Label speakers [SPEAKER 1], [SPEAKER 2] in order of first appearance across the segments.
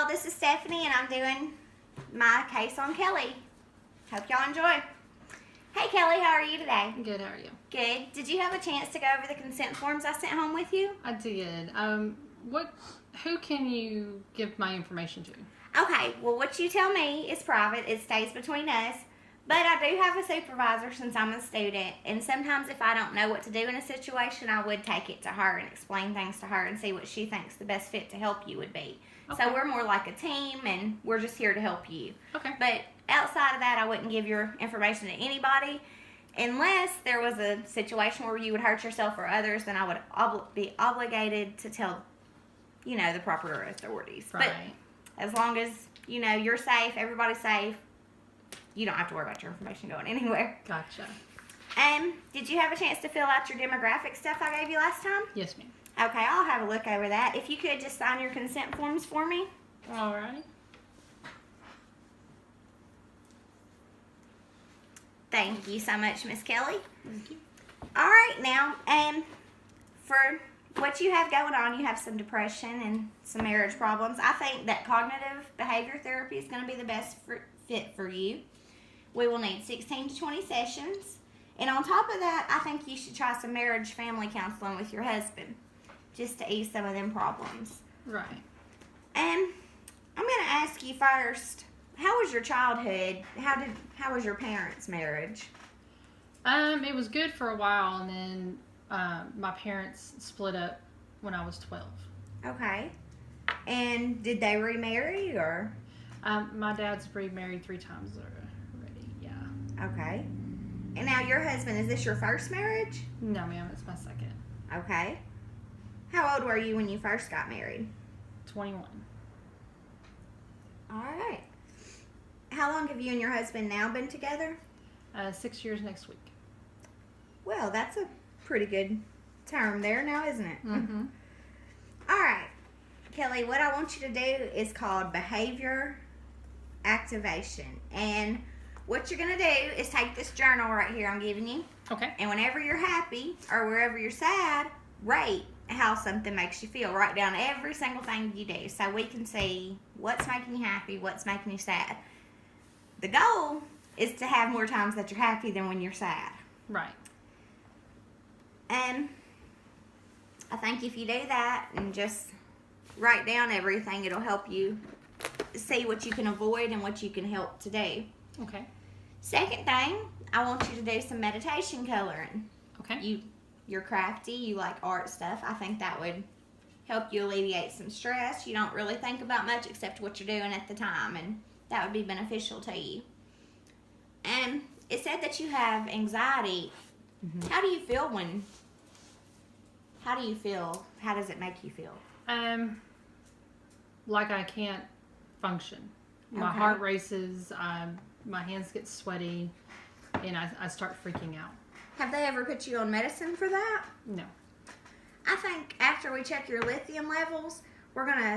[SPEAKER 1] this is Stephanie, and I'm doing my case on Kelly. Hope y'all enjoy. Hey, Kelly, how are you today?
[SPEAKER 2] Good, how are you?
[SPEAKER 1] Good. Did you have a chance to go over the consent forms I sent home with you?
[SPEAKER 2] I did. Who can you give my information to?
[SPEAKER 1] Okay, well, what you tell me is private. It stays between us. But I do have a supervisor since I'm a student, and sometimes if I don't know what to do in a situation, I would take it to her and explain things to her and see what she thinks the best fit to help you would be. Okay. So we're more like a team, and we're just here to help you.
[SPEAKER 2] Okay.
[SPEAKER 1] But outside of that, I wouldn't give your information to anybody unless there was a situation where you would hurt yourself or others, then I would be obligated to tell, the proper authorities.
[SPEAKER 2] Right.
[SPEAKER 1] But as long as, you're safe, everybody's safe, you don't have to worry about your information going anywhere.
[SPEAKER 2] Gotcha.
[SPEAKER 1] Did you have a chance to fill out your demographic stuff I gave you last time?
[SPEAKER 2] Yes, ma'am.
[SPEAKER 1] Okay, I'll have a look over that. If you could just sign your consent forms for me.
[SPEAKER 2] All right.
[SPEAKER 1] Thank you so much, Miss Kelly.
[SPEAKER 2] Thank you.
[SPEAKER 1] All right, now, for what you have going on, you have some depression and some marriage problems. I think that cognitive behavior therapy is going to be the best fit for you. We will need 16 to 20 sessions. And on top of that, I think you should try some marriage family counseling with your husband just to ease some of them problems.
[SPEAKER 2] Right.
[SPEAKER 1] I'm going to ask you first, how was your childhood? How was your parents' marriage?
[SPEAKER 2] It was good for a while, and then my parents split up when I was 12.
[SPEAKER 1] Okay. And did they remarry, or?
[SPEAKER 2] My dad's remarried 3 times already, yeah.
[SPEAKER 1] Okay. And now your husband, is this your first marriage?
[SPEAKER 2] No, ma'am, it's my second.
[SPEAKER 1] Okay. How old were you when you first got married?
[SPEAKER 2] 21.
[SPEAKER 1] All right. How long have you and your husband now been together?
[SPEAKER 2] 6 years next week.
[SPEAKER 1] Well, that's a pretty good term there now, isn't it?
[SPEAKER 2] Mm-hmm.
[SPEAKER 1] All right. Kelly, what I want you to do is called behavior activation. And what you're going to do is take this journal right here I'm giving you.
[SPEAKER 2] Okay.
[SPEAKER 1] And whenever you're happy or wherever you're sad, rate how something makes you feel. Write down every single thing you do so we can see what's making you happy, what's making you sad. The goal is to have more times that you're happy than when you're sad.
[SPEAKER 2] Right.
[SPEAKER 1] And I think if you do that and just write down everything, it'll help you see what you can avoid and what you can help to do.
[SPEAKER 2] Okay.
[SPEAKER 1] Second thing, I want you to do some meditation coloring.
[SPEAKER 2] Okay.
[SPEAKER 1] You're crafty, you like art stuff. I think that would help you alleviate some stress. You don't really think about much except what you're doing at the time, and that would be beneficial to you. And it said that you have anxiety. Mm-hmm. How do you feel? How does it make you feel?
[SPEAKER 2] Like I can't function. My heart races, my hands get sweaty, and I start freaking out.
[SPEAKER 1] Have they ever put you on medicine for that?
[SPEAKER 2] No.
[SPEAKER 1] I think after we check your lithium levels, we're going to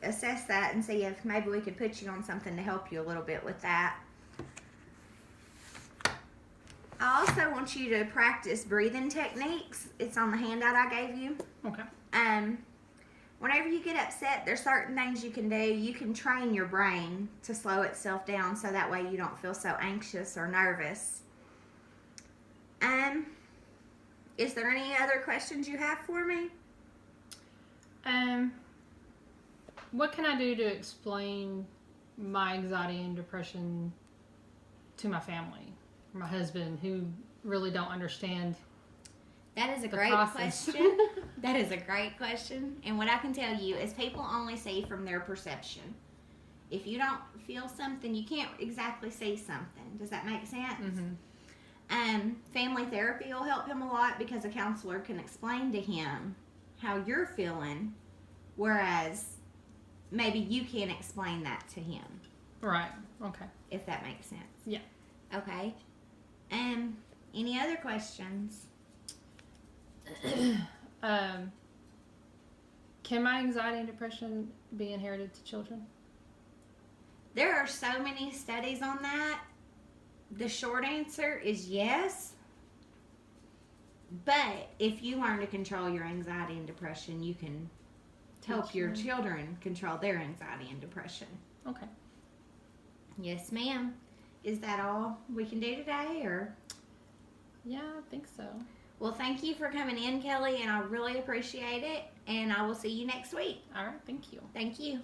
[SPEAKER 1] assess that and see if maybe we could put you on something to help you a little bit with that. I also want you to practice breathing techniques. It's on the handout I gave you.
[SPEAKER 2] Okay.
[SPEAKER 1] Whenever you get upset, there's certain things you can do. You can train your brain to slow itself down so that way you don't feel so anxious or nervous. Is there any other questions you have for me?
[SPEAKER 2] What can I do to explain my anxiety and depression to my family, or my husband, who really don't understand?
[SPEAKER 1] That is a great question. That is a great question. And what I can tell you is people only see from their perception. If you don't feel something, you can't exactly see something. Does that make sense?
[SPEAKER 2] Mm-hmm.
[SPEAKER 1] Family therapy will help him a lot because a counselor can explain to him how you're feeling, whereas maybe you can't explain that to him.
[SPEAKER 2] Right. Okay.
[SPEAKER 1] If that makes sense.
[SPEAKER 2] Yeah.
[SPEAKER 1] Okay. Any other questions?
[SPEAKER 2] Can my anxiety and depression be inherited to children?
[SPEAKER 1] There are so many studies on that. The short answer is yes. But if you learn to control your anxiety and depression, you can help your
[SPEAKER 2] Teach them.
[SPEAKER 1] children control their anxiety and depression.
[SPEAKER 2] Okay.
[SPEAKER 1] Yes, ma'am. Is that all we can do today, or?
[SPEAKER 2] Yeah, I think so.
[SPEAKER 1] Well, thank you for coming in, Kelly, and I really appreciate it. And I will see you next week.
[SPEAKER 2] All right. Thank you.
[SPEAKER 1] Thank you.